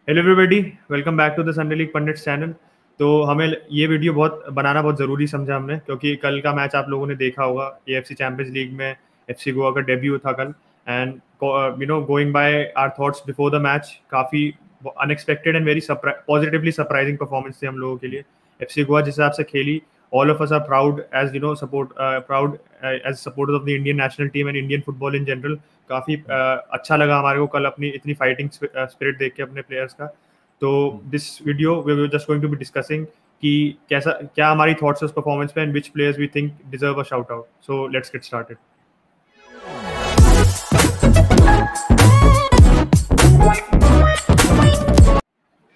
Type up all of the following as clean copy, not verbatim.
Hello everybody, welcome back to the Sunday league Pandit channel. तो हमें ये वीडियो बनाना बहुत ज़रूरी समझा हमने, क्योंकि कल का मैच आप लोगों ने देखा होगा। एएफसी चैंपियंस लीग में एफसी गोवा का डेब्यू था कल। And going by our thoughts before the match, काफ़ी unexpected and very positively surprising performance थे हम लोगों के लिए। एफसी गोवा जिस हिसाब से खेली, all of us are proud as proud as supporters of the Indian national team and Indian football in general. काफ़ी अच्छा लगा हमारे को कल अपनी इतनी फाइटिंग स्पिरिट देख के अपने प्लेयर्स का। तो this video we were just going to be discussing कि क्या हमारी थॉट्स उस परफॉर्मेंस पे and which players we think deserve a shout out. So let's get started.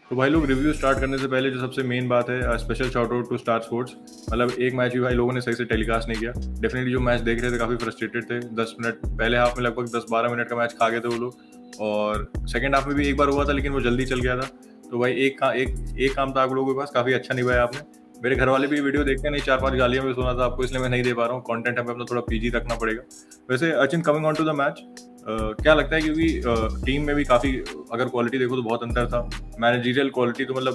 तो भाई लोग, रिव्यू स्टार्ट करने से पहले जो सबसे मेन बात है, special shout out to Star Sports. मतलब एक मैच भी भाई लोगों ने सही से टेलीकास्ट नहीं किया। डेफिनेटली जो मैच देख रहे थे काफ़ी फ्रस्ट्रेटेड थे। 10 मिनट पहले हाफ में लगभग 10-12 मिनट का मैच खा गए थे वो लोग, और सेकंड हाफ में भी एक बार हुआ था लेकिन वो जल्दी चल गया था। तो भाई एक काम था आप लोगों के पास, काफ़ी अच्छा निभाया आपने। मेरे घर वाले भी वीडियो देखते नहीं, 4-5 गालियाँ भी सुना था आपको, इसलिए मैं नहीं दे पा रहा हूँ। कंटेंट हमें अपना थोड़ा पीजी रखना पड़ेगा। वैसे Achin, coming on to the match, क्या लगता है, क्योंकि टीम में भी काफ़ी अगर क्वालिटी देखो तो बहुत अंतर था। मैनेजरियल क्वालिटी तो मतलब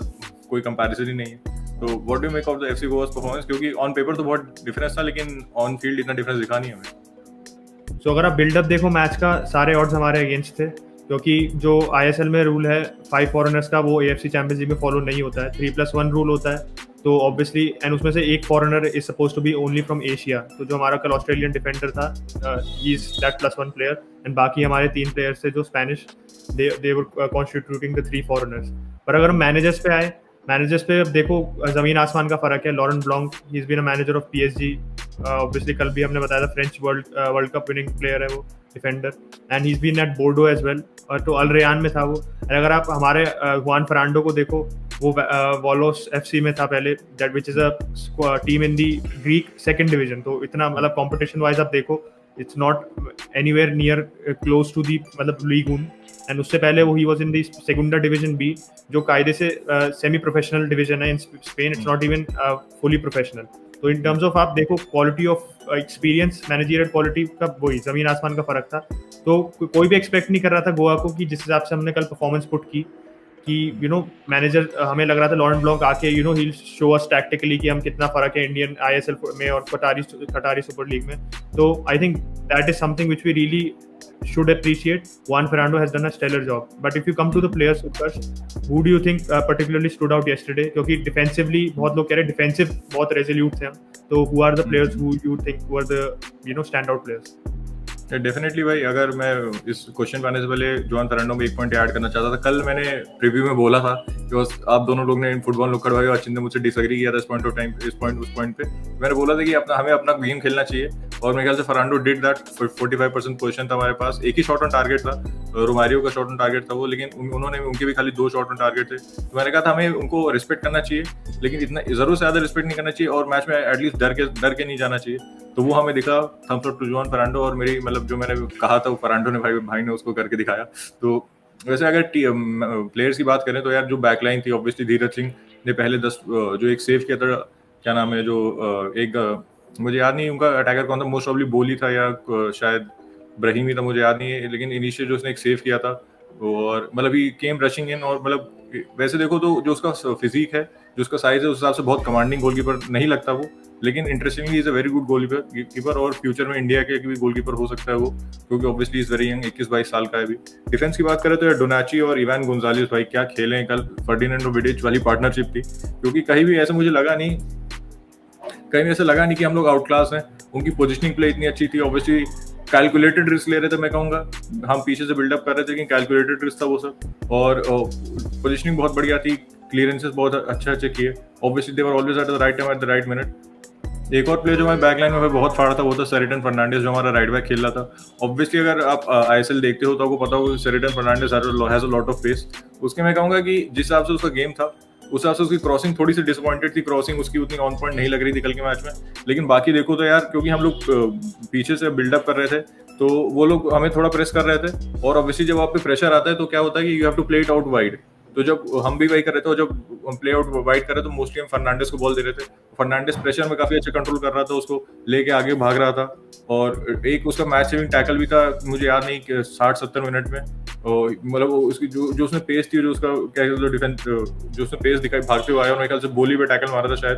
कोई कंपैरिजन ही नहीं है। तो what do make of the FC Goa's performance? क्योंकि ऑन पेपर तो बहुत डिफरेंस था, लेकिन ऑन फील्ड इतना डिफरेंस दिखा नहीं हमें। सो अगर आप बिल्डअप देखो मैच का, सारे ऑड्स हमारे अगेंस्ट थे, क्योंकि जो आईएसएल में रूल है 5 फॉरेनर्स का, वो एएफसी चैंपियंस लीग में फॉलो नहीं होता है। 3+1 रूल होता है। तो ऑब्वियसली एंड उसमें से एक foreigner is supposed to be only from Asia. तो जो हमारा कल ऑस्ट्रेलियन डिफेंडर था, he is that +1 player, and बाकी हमारे 3 प्लेयर्स थे जो Spanish, they were constituting the 3 foreigners. पर अगर हम मैनेजर्स पे आए, मैनेजर्स पे अब देखो जमीन आसमान का फर्क है। Laurent Blanc, he is been a manager of PSG. Obviously कल भी हमने बताया था, French World Cup winning player है वो defender, and he is been at Bordeaux as well. और तो अल रेयान में था वो। अगर आप हमारे जुआन फर्नांडो को देखो, वो वॉलोस एफसी में था पहले, that which is a team in the Greek second division. तो इतना मतलब कंपटीशन वाइज आप देखो, it's not anywhere near close to the मतलब लीग वन। एंड उससे पहले वो he was in the Segunda division B, जो कायदे से सेमी प्रोफेशनल डिवीजन है in Spain. It's not even fully professional. तो इन टर्म्स ऑफ आप देखो quality of experience, managerial quality का वही जमीन आसमान का फर्क था। तो कोई भी एक्सपेक्ट नहीं कर रहा था गोवा को कि जिस हिसाब से हमने कल परफॉर्मेंस पुट की, कि मैनेजर, हमें लग रहा था लॉरेंट ब्लॉन्क आके ही शो अस टैक्टिकली कि हम कितना फर्क है इंडियन आईएसएल में और कटारी सुपर लीग में। तो I think that is something which we really should appreciate. Juan Fernando has done a stellar job. But if you come to the players, Utkarsh, who do you think particularly stood out yesterday? क्योंकि defensively बहुत लोग कह रहे हैं defensive बहुत resolute थे हम। तो who are the players who you think were the standout players? Definitely भाई, अगर मैं इस क्वेश्चन पे आने से पहले जोआन फर्नांडो में एक पॉइंट ऐड करना चाहता था। कल मैंने प्रीव्यू में बोला था कि आप दोनों लोग ने फुटबॉल लुक्कड़ भाई और अचिन ने मुझसे डिसएग्री किया था इस पॉइंट उस पॉइंट पे। मैंने बोला था कि हमें अपना गेम खेलना चाहिए, और मेरे ख्याल से फर्नांडो डिड दैट। 45% पोजीशन था हमारे पास, एक ही शॉट ऑन टारगेट था, रोमारियो का शॉट ऑन टारगेट था वो, लेकिन उनके भी खाली 2 शॉट ऑन टारगेट थे। तो मैंने कहा था हमें उनको रिस्पेक्ट करना चाहिए, लेकिन इतना जरूर से ज्यादा रिस्पेक्ट नहीं करना चाहिए, और मैच में एटलीस्ट डर के नहीं जाना चाहिए। तो वो हमें दिखा, thumbs up to Juan Fernando. और मेरी मतलब जो मैंने कहा था वो फर्नांडो ने भाई ने उसको करके दिखाया। तो वैसे अगर प्लेयर्स की बात करें तो यार, जो बैकलाइन थी, ऑब्वियसली धीरज सिंह ने पहले 10 जो एक सेव किया था, क्या नाम है जो मुझे याद नहीं उनका अटैकर कौन था, मोस्ट प्रॉब्ली बोली था या शायद ब्रहीमी था, मुझे याद नहीं है। लेकिन इनिशियल जो उसने एक सेव किया था, और मतलब ही केम रशिंग इन, और मतलब वैसे देखो तो जो उसका फिजिक है, जो उसका साइज है, उस हिसाब से बहुत कमांडिंग गोलकीपर नहीं लगता वो, लेकिन interestingly is a very good goalkeeper, और फ्यूचर में इंडिया के भी गोलकीपर हो सकता है वो, क्योंकि ऑब्वियसली इज वेरी यंग, 21-22 साल का है अभी। डिफेंस की बात करें तो डोनाची और इवान गोंजालेस भाई क्या खेले कल। फर्डिनेंडो विडिच वाली पार्टनरशिप थी, क्योंकि कहीं भी ऐसा मुझे लगा नहीं, कि हम लोग आउट क्लास हैं। उनकी पोजिशनिंग प्ले इतनी अच्छी थी। ऑब्वियसली कैलकुलेटेड रिस्क ले रहे थे, मैं कहूँगा हम पीछे से बिल्डअप कर रहे थे, लेकिन कैलकुलेटेड रिस्क था वो सब। और पोजिशनिंग बहुत बढ़िया थी, क्लियरेंसेस बहुत अच्छे किए। Obviously they were always at the right time at the right minute. एक और प्लेयर जो हमारे बैकलाइन में बहुत फाड़ा था वो था शेरिटन फर्नांडिस, जो हमारा राइट बैक खेल रहा था। ऑब्वियसली अगर आप आईएसएल देखते हो तो आपको पता होगा Seriton Fernandes has a lot of pace. उसके मैं कहूँगा कि जिस हिसाब से उसका गेम था, उस हिसाब से उसकी क्रॉसिंग थोड़ी सी डिसअपॉइंटेड थी। क्रॉसिंग उसकी उतनी ऑन पॉइंट नहीं लग रही थी कल के मैच में। लेकिन बाकी देखो तो यार, क्योंकि हम लोग पीछे से बिल्डअप कर रहे थे, तो वो लोग हमें थोड़ा प्रेस कर रहे थे, और ऑब्वियसली जब आप पे प्रेशर आता है तो क्या होता है कि you have to play it out wide. तो जब हम भी वही कर रहे थे और जब हम प्ले आउट वाइड कर रहे थे तो मोस्टली हम फर्नांडिस को बॉल दे रहे थे। फर्नांडिस प्रेशर में काफी अच्छा कंट्रोल कर रहा था, उसको लेके आगे भाग रहा था, और एक उसका मैच सेविंग टैकल भी था, मुझे याद नहीं कि 60-70 मिनट में, मतलब उसकी जो उसने पेस थी, जो उसका क्या डिफेंस, जो उसने पेस दिखाई भागते हुए आया, और मेरे ख्याल से बोली पे टैकल मारा था शायद,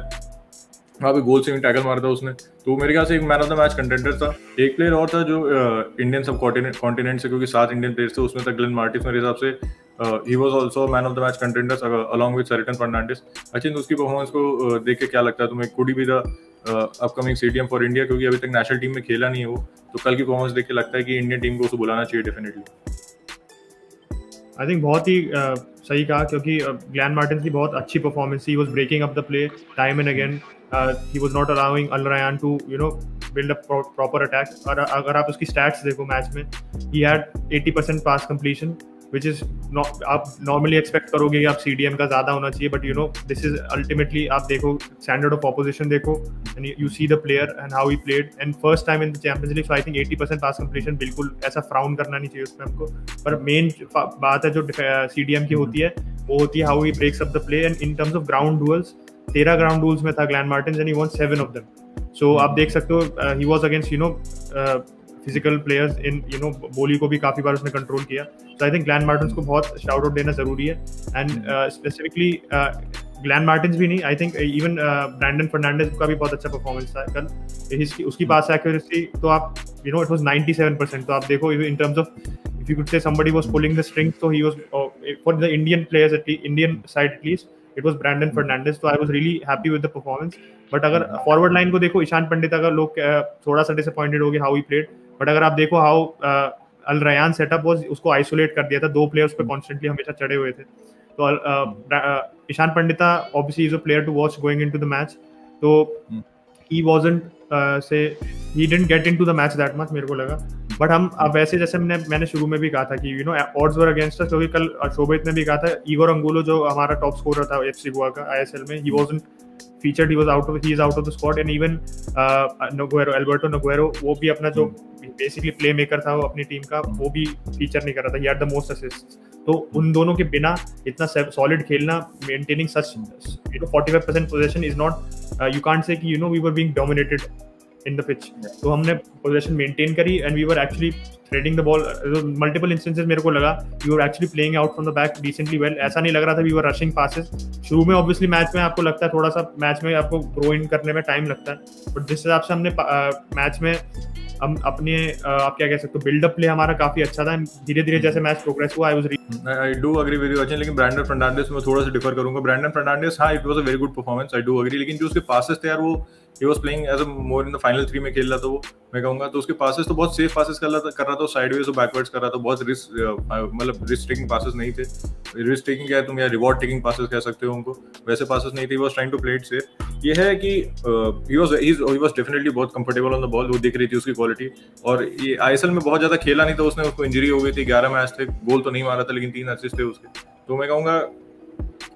वहाँ पे गोल सेविंग टैकल मारा था उसने, तो मेरे ख्याल से एक man of the match contender था। एक प्लेयर और था जो इंडियन सब कॉन्टिनेंट से, क्योंकि 7 इंडियन प्लेयर्स थे, उसमें था ग्लेन मार्टिस, मेरे हिसाब से he was also man of the match contenders along with Seriton Fernandes. अच्छा, उसकी परफॉर्मेंस को देख के क्या लगता है तुम्हें, could he be the upcoming CDM for India, क्योंकि अभी तक नेशनल टीम में खेला नहीं है वो, तो कल की परफॉर्मेंस देख के लगता है कि इंडियन टीम को उसको बुलाना चाहिए डेफिनेटली। आई थिंक बहुत ही सही कहा, क्योंकि ग्लेन मार्टिन की बहुत अच्छी परफॉर्मेंस थी। He was breaking up the play time and again, he was not allowing Al Rayyan to build a proper attack. और अगर आप उसकी स्टैट्स देखो मैच में, he had 80% pass completion, which is not, आप नॉर्मली एक्सपेक्ट करोगे कि आप CDM का ज़्यादा होना चाहिए, बट दिस इज अल्टीमेटली, आप देखो स्टैंडर्ड ऑफ ऑपोजिशन देखो, and you see the player and how he played, and first time in the champions league, so I think 80% pass completion बिल्कुल ऐसा फ्राउन करना नहीं चाहिए उसमें हमको। पर मेन बात है जो CDM की होती है, वो होती है how he breaks up the play, and in terms of ground duels, 13 ground duels में था Glan Martin, and he won 7 of them. So आप देख सकते हो, he was against physical players in बोली को भी काफी बार उसने कंट्रोल किया। तो आई थिंक ग्लेन मार्टिन को बहुत शाउट आउट देना जरूरी है, एंड स्पेसिफिकली ग्लेन मार्टिन भी नहीं, I think even Brandon Fernandes का भी बहुत अच्छा परफॉर्मेंस था कल। उसकी पास एक्यूरेसी तो आप इट वाज 97%, तो आप देखो इन terms of, if you could say somebody was pulling the strings, so he was for the Indian players, at least Indian side at least, it was Brandon Fernandes, so I was really happy with the performance। But अगर forward line को देखो, ईशान पंडित का लोग थोड़ा सा disappointed हो गए how he played, but अगर आप देखो how Al Rayyan setup was, उसको आइसोलेट कर दिया था, 2 प्लेयर्स पे कॉन्स्टेंटली हमेशा चढ़े हुए थे। तो Ishan Pandita obviously is a player to watch going into the match, तो he wasn't he didn't get into the match that much, मेरे को लगा। बट हम अब वैसे, जैसे मैंने शुरू में भी कहा था कि odds were against us, क्योंकि कल शोभित ने भी कहा था, ईगोर अंगुलो जो हमारा टॉप स्कोरर था FC गोवा का ISL में, he wasn't featured, he is out of the squad, and even Alberto Nogueiro, वो भी अपना जो बेसिकली प्ले मेकर था वो अपनी टीम का, वो भी फीचर नहीं कर रहा था, he had the most assists। तो उन दोनों के बिना इतना सॉलिड खेलना, maintaining such 45% possession is not, you can't say कि we were being dominated in the pitch. तो हमने पोजीशन मेंटेन करी, and we were actually threading the ball. Multiple instances मेरे को लगा we were actually playing out from the back decently well. ऐसा नहीं लग रहा था वी वर रशिंग पासेस। शुरू में ऑब्वियसली मैच में आपको लगता है थोड़ा सा, मैच में आपको ग्रो इन करने में टाइम लगता है, बट जिस हिसाब से हमने मैच में हम अपने आप क्या कह सकते हो, बिल्डअप प्ले हमारा काफी अच्छा था। धीरे धीरे जैसे मैच प्रोग्रेस हुआ, I do agree with you Ajay, लेकिन ब्रैंडन फर्नांडिस में थोड़ा सा डिफर करूंगा। ब्रैंडन फर्नांडिस, हाँ, it was a very good performance, I do agree, लेकिन जो उसके पासेस थे यार, वो he was playing as a more in the final 3 में खेल रहा था वो, मैं कहूंगा। तो उसके पासेस तो बहुत सेफ पासेस कर रहा था, साइडवेज और बैकवर्ड्स कर रहा था, बहुत मतलब रिस्क टेकिंग पासेस नहीं थे। रिस्क टेकिंग क्या है तुम, या रिवॉर्ड टेकिंग पासेस कह सकते हो उनको, वैसे पासेस नहीं थे। he was trying to play it safe। ये है कि he was definitely बहुत कंफर्टेबल ऑन द बॉल, वो दिख रही थी उसकी क्वालिटी। और ये ISL में बहुत ज्यादा खेला नहीं था उसने, उसको इंजरी हो गई थी, 11 मैच थे, गोल तो नहीं मारा था, लेकिन 3 असिस्ट थे उसके। तो मैं कहूंगा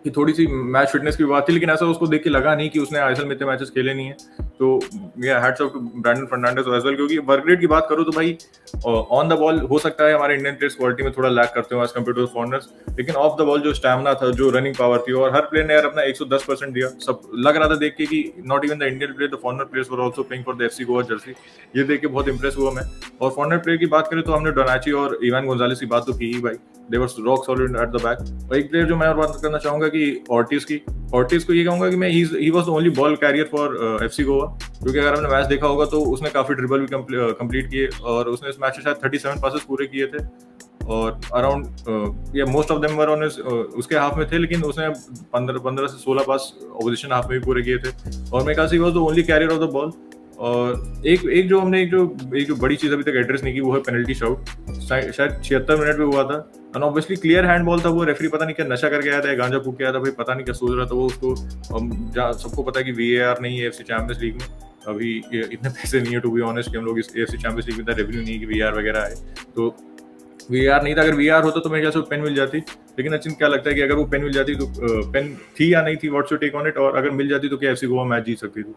कि थोड़ी सी मैच फिटनेस की बात थी, लेकिन ऐसा उसको देख के लगा नहीं कि उसने ISL में इतने मैचेस खेले नहीं है। तो hats off to Brandon Fernandes as well, क्योंकि वर्क रेट की बात करूँ तो भाई ऑन द बॉल हो सकता है हमारे इंडियन प्लेयर्स क्वालिटी में थोड़ा लैक करते हो एज कम्पेयर टू फॉरनर्स, लेकिन ऑफ द बॉल जो स्टैमिना था, जो रनिंग पावर थी, और हर प्लेयर ने यार अपना 110% दिया। सब लग रहा था देख के कि not even the Indian player, the foreigner players were also playing for the FC Goa Jersey. ये देख के बहुत इंप्रेस हुआ मैं। और फॉरनर प्लेयर की बात करें तो हमने डोनाची और इवान गोंजालेस की बात तो की ही भाई, they were rock solid at the back. एक प्लेयर जो मैं और बात करना चाहूंगा कि ऑर्टिज को ये कहूंगा कि मैं he was the only ball carrier for FC Goa, क्योंकि अगर हमने मैच देखा होगा तो उसने काफी ड्रिबल भी कंप्लीट किए, और उसने इस मैच में शायद 37 पासेस पूरे किए थे, और around most of them were on उसके हाफ में थे, लेकिन उसने 15 से 16 पास ऑपोजिशन हाफ में भी पूरे किए थे। और मैं कहा was the only carrier of the ball. और एक जो हमने एक जो बड़ी चीज अभी तक एड्रेस नहीं की, वो है पेनल्टी शॉट। शायद 76 मिनट में हुआ था, and obviously clear hand ball था। वो रेफरी पता नहीं क्या नशा करके आया था, गांजा फूक के आया था, भाई पता नहीं क्या सोच रहा था वो। उसको सबको पता है कि VAR नहीं है FC चैंपियंस लीग में, अभी इतने पैसे नहीं है टू बी ऑनेस्ट कि हम लोग इस FC चैंपियंस लीग में इतना रेवेन्यू नहीं है कि VAR वगैरह है। तो VAR नहीं था, अगर VAR होता तो मेरे ख्याल से पेन मिल जाती। लेकिन अचिन क्या लगता है कि अगर वो पेन मिल जाती तो पेन थी या नहीं थी, what's your take on it, और अगर मिल जाती तो क्या FC गोवा मैच जीत सकती थी?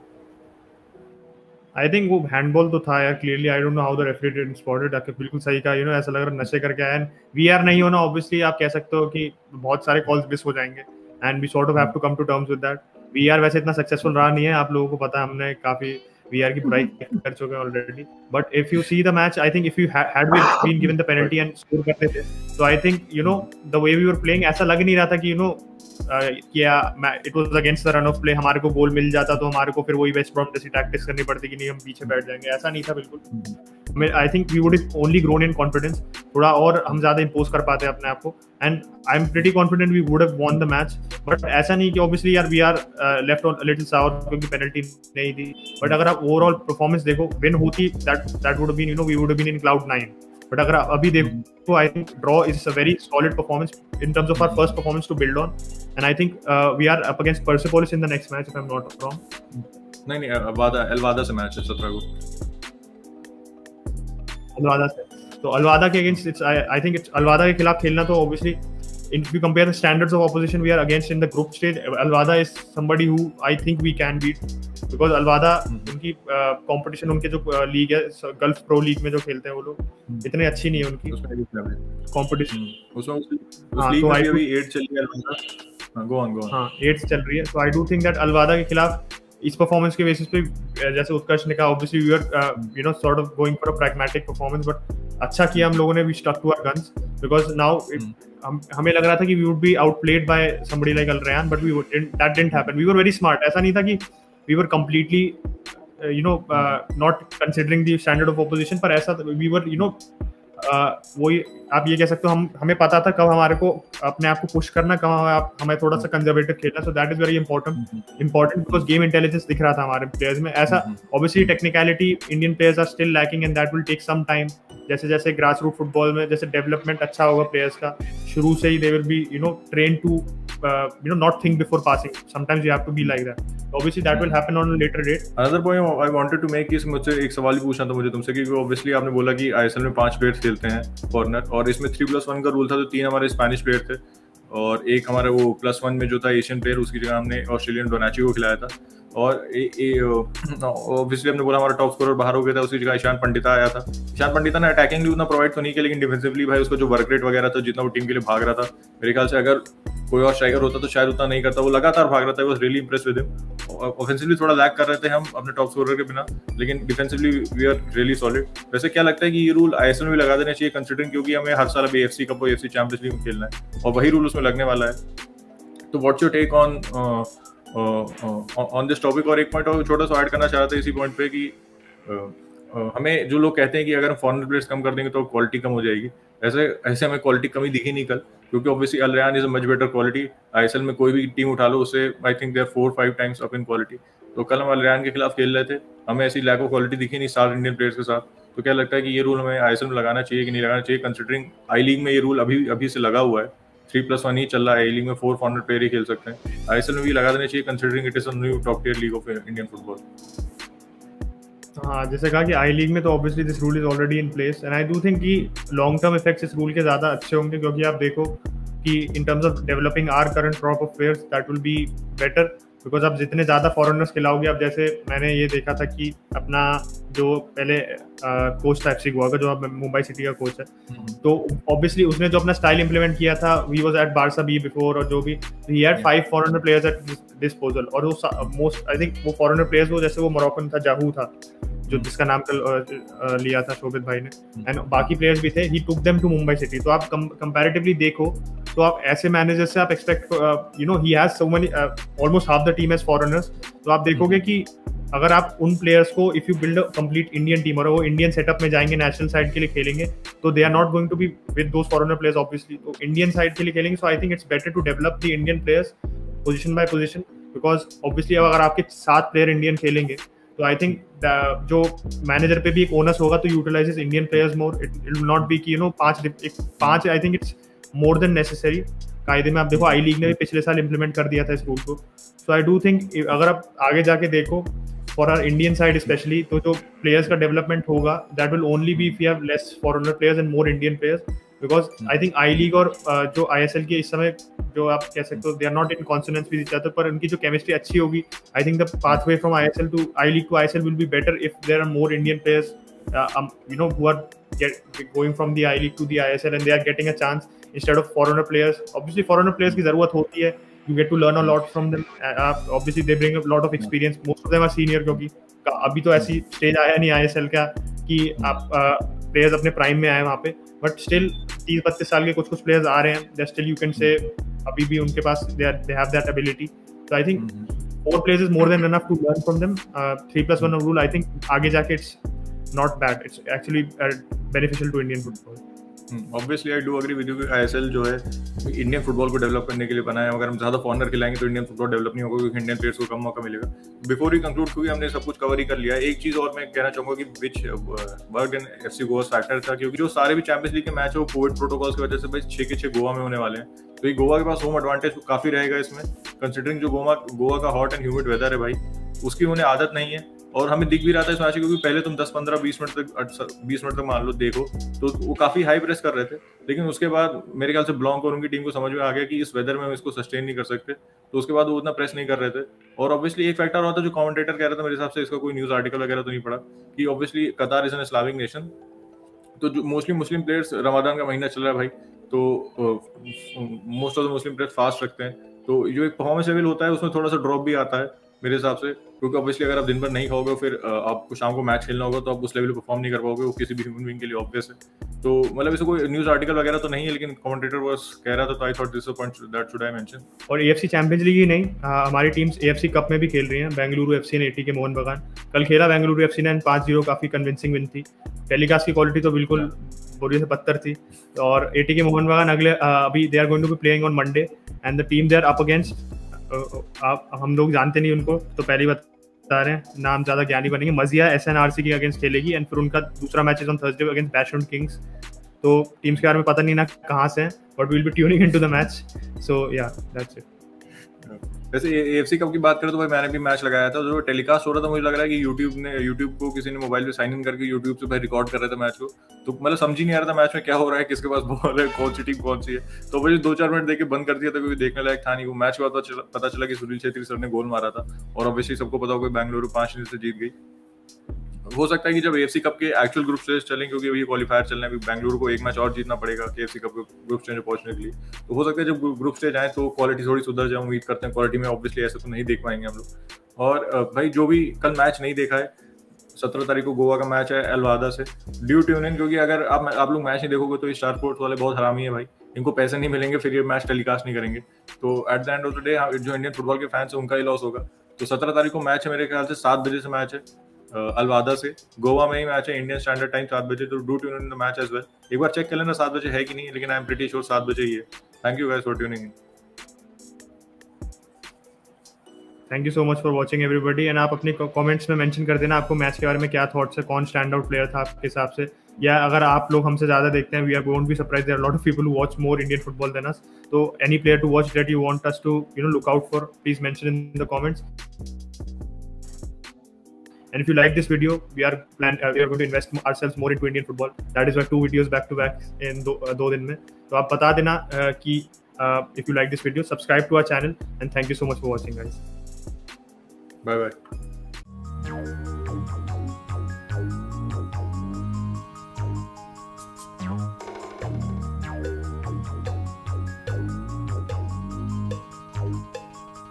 आई थिंक वो हैंडबॉल तो था यार, clearly I don't know how the referee didn't spot it. बिल्कुल सही कहा, ऐसा लग रहा नशे करके आया। एंड वीआर नहीं होना, ऑब्वियसली आप कह सकते हो कि बहुत सारे कॉल्स मिस हो जाएंगे, and we sort of have to come to terms with that. We are वैसे इतना सक्सेसफुल रहा नहीं है, आप लोगों को पता है, हमने काफी वीआर की बुराई कर चुके हैं already. But if you see the match, I think if you had been given the penalty and score करते थे, तो I think the way we were playing, ऐसा लग नहीं रहा था कि it was against the run of play, हमारे को गोल मिल जाता तो हमारे को फिर वही वेस्ट ब्रॉम जैसी टैक्टिक्स करनी पड़ती कि नहीं हम पीछे बैठ जाएंगे, ऐसा नहीं था बिल्कुल। I think we would only grown in confidence, थोड़ा और हम ज्यादा इंपोज कर पाते अपने आप को, and I am pretty confident we would have won the match. But ऐसा नहीं कि ऑब्वियसली यार we are left on little sour क्योंकि पेनल्टी नहीं दी, बट अगर आप ओवरऑल परफॉर्मेंस देखो, विन होती that would been we would have been in cloud 9। But अगर अभी देखो, I think draw is a very solid performance in terms of our first performance to build on, and I think we are up against Persepolis in the next match if I'm not wrong. नहीं अलवादा से match है 17 को अलवादा से। तो अलवादा के against it's I think it's अलवादा के खिलाफ खेलना, तो obviously if you compare the standards of opposition we are against in the group stage, Alvada is somebody who I think we can beat, because Alvada उनकी competition, उनके जो league है gulf pro league में जो खेलते हैं वो लोग, इतने अच्छी नहीं है उनकी कंपटीशन। उसमें लीग में अभी 8 चल रही है अलवादा, गो ऑन 8 चल रही है। तो आई डू थिंक दैट अलवादा के खिलाफ इस परफॉर्मेंस के बेसिस पे, जैसे उत्कर्ष ने कहा, obviously we are sort of going for a pragmatic performance, but अच्छा किया हम लोगों ने, we stuck to our guns, because now हमें लग रहा था कि we would be outplayed by somebody like Al Rayyan, but that didn't happen. We were very smart, ऐसा नहीं था कि we were completely not considering the standard of opposition, पर ऐसा वी वर वही आप ये कह सकते हो, हमें पता था कब हमारे को अपने आप को पुश करना, कब हमें थोड़ा सा कंजर्वेटिव खेलना। So that is very important because game intelligence दिख रहा था हमारे प्लेयर्स में। ऐसा obviously technicality Indian players are still lacking and that will take some time. जैसे जैसे ग्रास रूट फुटबॉल में जैसे डेवलपमेंट अच्छा होगा प्लेयर्स का, शुरू से ही they will be train to not think before passing. Sometimes you have to be like that. Obviously that will happen on a later date. Another point I wanted to make is, मुझसे एक सवाल भी पूछना था मुझे तुमसे, क्योंकि obviously आपने बोला कि आईएसएल में 5 प्लेयर्स खेलते हैं फॉरनर, और इसमें 3+1 का रूल था, तो 3 हमारे स्पेनिश प्लेयर थे और एक हमारा वो +1 में जो था एशियन प्लेयर, उसकी जगह हमने ऑस्ट्रेलियन डोनाची को खिलाया था। और ऑब्वियसली हमने बोला हमारा टॉप स्कोरर बाहर हो गया था, उसकी जगह ईशान पंडिता आया था। ईशान पंडिता ने अटैकिंगली उतना प्रोवाइड तो नहीं किया, लेकिन डिफेंसिवली भाई उसका जो वर्क रेट वगैरह था, जितना वो टीम के लिए भाग रहा था, मेरे ख्याल से अगर कोई और स्ट्राइकर होता तो शायद उतना नहीं करता। वो लगातार भाग रहा था, was really Impress with him. Offensively थोड़ा लैग कर रहे थे हम अपने टॉप स्कोरर के बिना, लेकिन defensively we are really solid. वैसे क्या लगता है कि ये रूल आईएसएल में लगा देना चाहिए, कंसीडरिंग क्योंकि हमें हर साल अभी एफसी कप और एफसी चैंपियंस लीग में खेलना है और वही रूल उसमें लगने वाला है। तो what's your take on this topic? और एक पॉइंट और छोटा सा ऐड करना चाह रहा था इसी पॉइंट पे कि हमें जो लोग कहते हैं कि अगर हम फॉरेन प्लेयर्स कम कर देंगे तो क्वालिटी कम हो जाएगी, ऐसे हमें क्वालिटी कमी दिखी नहीं कल, क्योंकि obviously Al Rayyan is a much better quality. ISL में कोई भी टीम उठा लो उससे I think they are 4-5 times up in quality. तो कल हम अल रयान के खिलाफ खेल रहे थे, हमें ऐसी लैक ऑफ क्वालिटी दिखी नहीं 7 इंडियन प्लेयर्स के साथ। तो क्या लगता है कि ये रूल हमें आईएसएल में लगाना चाहिए कि नहीं लगाना चाहिए, कंसिडरिंग आई लीग में ये रूल अभी से लगा हुआ है, 3+1 ही चल रहा है, आई लीग में 4 फॉरनर प्लेयर ही खेल सकते हैं, आईएसएल में भी लगा देना चाहिए considering it is a new top tier league of Indian football. हाँ, जैसे कहा कि आई लीग में तो obviously this rule is already in place, and I do think कि लॉन्ग टर्म इफेक्ट्स इस रूल के ज़्यादा अच्छे होंगे, क्योंकि आप देखो कि in terms of developing our current crop of players that will be better, because आप जितने ज़्यादा फॉरेनर्स खिलाओगे, अब जैसे मैंने ये देखा था कि अपना जो पहले कोच था एफसी गोवा का, जो अब मुंबई सिटी का कोच है, तो ऑब्वियसली उसने जो अपना स्टाइल इंप्लीमेंट किया था, we was at Barca B before, और जो भी he had 5 foreigner players at disposal, और वो मोस्ट आई थिंक वो फॉरेनर प्लेयर्स वो जैसे वो मोरक्कन था, जाहू था जो जिसका नाम लिया था शोभित भाई ने, एंड बाकी प्लेयर्स भी थे, he took them to Mumbai City. तो आप कंपैरेटिवली देखो तो आप ऐसे मैनेजर से आप expect he has so many almost half the team as foreigners, तो आप देखोगे कि अगर आप उन प्लेयर्स को if you build a complete Indian team और वो इंडियन सेटअप में जाएंगे, नेशनल साइड के लिए खेलेंगे, तो they are not going to be with those foreigner players obviously, तो इंडियन साइड के लिए खेलेंगे। So I think it's better to develop the Indian players position by position, because obviously अगर आपके 7 प्लेयर इंडियन खेलेंगे तो आई थिंक जो manager पे भी एक ओनस होगा तो utilises Indian players more, it will not be कि 5 आई think it's more than necessary. कायदे में आप देखो आई लीग ने भी पिछले साल इंप्लीमेंट कर दिया था इस रूल को। सो आई डू थिंक अगर आप आगे जाके देखो for our Indian side specially, तो जो प्लेयर्स का डेवलपमेंट होगा that will only be if you have less foreigner players and more Indian players, because I think I league और जो ISL के इस समय जो आप कह सकते हो they are not in consonance with each other, पर उनकी जो केमिस्ट्री अच्छी होगी, I think the pathway from ISL to I league to ISL will be better if there are more Indian players you know who are going from the I League to the ISL and they are getting a chance instead of foreigner players. Obviously foreigner players की ज़रूरत होती है, you get to learn a lot from them. Obviously they bring a lot of experience. Most of them are senior, क्योंकि अभी तो ऐसी stage आया नहीं ISL का कि आप प्लेयर्स अपने प्राइम में आए वहाँ पे, बट स्टिल 30-32 साल के कुछ प्लेयर्स आ रहे हैं, they still you can say अभी भी उनके पास they have that ability. So I think 4 players is more than enough to learn from them. 3+1 rule, I think आगे जाके it's not bad. It's actually beneficial to Indian football. Obviously I do agree with you कि ISL जो है Indian football को develop करने के लिए बनाया है. अगर हम ज़्यादा फॉरनर खिलाएंगे तो इंडियन फुटबॉल डेवलप नहीं होगा, क्योंकि इंडियन प्लेयर्स को कम मौका मिलेगा. बिफोर ही कंक्लूड, क्योंकि हमने सब कुछ कवर ही कर लिया है, एक चीज़ और मैं कहना चाहूँगा कि which worked in FC Goa factor था, क्योंकि जो सारे भी चैंपियंस लीग के मैच है वो कोविड प्रोटोकॉल्स की वजह से भाई 6 के 6 गोवा में होने वाले हैं. तो ये गोवा के पास होम एडवांटेज काफ़ी रहेगा इसमें, कंसिडरिंग जो गोवा का हॉट एंड ह्यूमिड वेदर है भाई, उसकी उन्हें आदत नहीं है. और हमें दिख भी रहा था इस मैच, क्योंकि पहले तुम 10-15-20 मिनट तक मान लो देखो तो वो काफी हाई प्रेस कर रहे थे, लेकिन उसके बाद मेरे ख्याल से ब्लॉन्क और उनकी टीम को समझ में आ गया कि इस वेदर में हम इसको सस्टेन नहीं कर सकते, तो उसके बाद वो उतना प्रेस नहीं कर रहे थे. और ऑब्वियसली एक फैक्टर होता है जो कमेंटेटर कह रहा था, मेरे हिसाब से इसका कोई न्यूज आर्टिकल वगैरह तो नहीं पड़ा, कि ऑब्वियसली कतार इज एन इस्लामिक नेशन, तो जो मोस्टली मुस्लिम प्लेयर्स, रमजान का महीना चल रहा है भाई, तो most of the Muslim players fast रखते हैं, तो जो एक परफॉर्मेंस लेवल होता है उसमें थोड़ा सा ड्रॉप भी आता है मेरे हिसाब से, क्योंकि ऑब्वियसली अगर आप दिन भर नहीं खाओगे फिर आपको शाम को मैच खेलना होगा, तो आप उस लेवल पे परफॉर्म नहीं कर पाओगे, वो किसी भी ह्यूमन बीइंग के लिए ऑब्वियस है. तो मतलब इसको कोई न्यूज़ आर्टिकल वगैरह तो नहीं है, लेकिन कमेंटेटर बस कह रहा था, तो I thought this point that should I mention. और AFC चैंपियंस लीग ही नहीं, हमारी टीम्स AFC कप में भी खेल रही हैं. बेंगलुरु FC ने ATK मोहन बगान कल खेला, बेंगलुरु FC ने 5-0 काफ़ी कन्विंसिंग विन थी. टेलीकास्ट की क्वालिटी तो बिल्कुल बोरिए से पत्थर थी. और ATK मोहन बगान अगले अभी they are going to be playing on Monday and the team they are up against, आप हम लोग जानते नहीं उनको, तो पहली बता रहे हैं, नाम ज़्यादा ज्ञानी बनेंगे. मजिया SNRC के अगेंस्ट खेलेगी एंड फिर उनका दूसरा match is on Thursday against बैशलैंड किंग्स. तो टीम्स के बारे में पता नहीं ना कहाँ से हैं, but we will be tuning into the match. So yeah that's it. वैसे AFC कप की बात करें तो भाई मैंने भी मैच लगाया था, जो टेलीकास्ट हो रहा था मुझे लग रहा है कि यूट्यूब को किसी ने मोबाइल पे साइन इन करके यूट्यूब से भाई रिकॉर्ड कर रहे थे मैच को, तो मतलब समझ ही नहीं आ रहा था मैच में क्या हो रहा है, किसके पास बॉल है, कौन सी टीम कौन सी है. तो भाई 2-4 मिनट देख के बंद कर दिया था, क्योंकि देखने लायक था नहीं. वो मैच के बाद पता चला कि सुनील छेत्री सर ने गोल मारा था, और ऑब्वियसली सबको पता होगा बेंगलुरु 5-0 से जीत गई. हो सकता है कि जब AFC कप के एक्चुअल ग्रुप स्टेज चलें, क्योंकि अभी क्वालीफायर चलना है, बेंगलुरु को एक मैच और जीतना पड़ेगा AFC कप के ग्रुप स्टेज में पहुंचने के लिए, तो हो सकता है जब ग्रुप स्टेज आए तो क्वालिटी थोड़ी सुधर जाए. उम्मीद करते हैं, क्वालिटी में ऑब्वियसली ऐसे तो नहीं देख पाएंगे हम लोग. और भाई जो भी कल मैच नहीं देखा है, 17 तारीख को गोवा का मैच है अल-वादा से, ड्यू ट्यून इन, क्योंकि अगर आप लोग मैच नहीं देखोगे तो स्टार स्पोर्ट्स वाले बहुत हरामी है भाई, इनको पैसे नहीं मिलेंगे, फिर ये मैच टेलीकास्ट नहीं करेंगे, तो at the end of the day जो इंडियन फुटबॉल के फैंस है उनका ही लॉस होगा. तो 17 तारीख को मैच है, मेरे ख्याल से 7 बजे से मैच है अल-वादा से, गोवा में ही मैच है, इंडियन स्टैंडर्ड टाइम 7 बजे, तो do tune in the match as well. एक बार चेक कर लेना 7 बजे है कि नहीं, लेकिन आई एम प्रीटी श्योर 7 बजे ही है. Thank you guys for tuning in. Thank you so much for watching everybody. And आप अपने कमेंट्स में मेंशन कर देना आपको मैच के बारे में क्या थॉट्स है, कौन स्टैंड आउट प्लेयर था आपके हिसाब से, या अगर आप लोग हमसे ज़्यादा देखते हैं, we are won't be surprised, there are lot of people who watch more Indian football than us. तो any player to watch that you want us to look out for, please mention in the comments. And if you like this video, we are going to invest ourselves more into Indian football. That is why 2 videos back to back in 2 दिन में. तो आप बता देना कि if you like this video, subscribe to our channel and thank you so much for watching guys. Bye bye.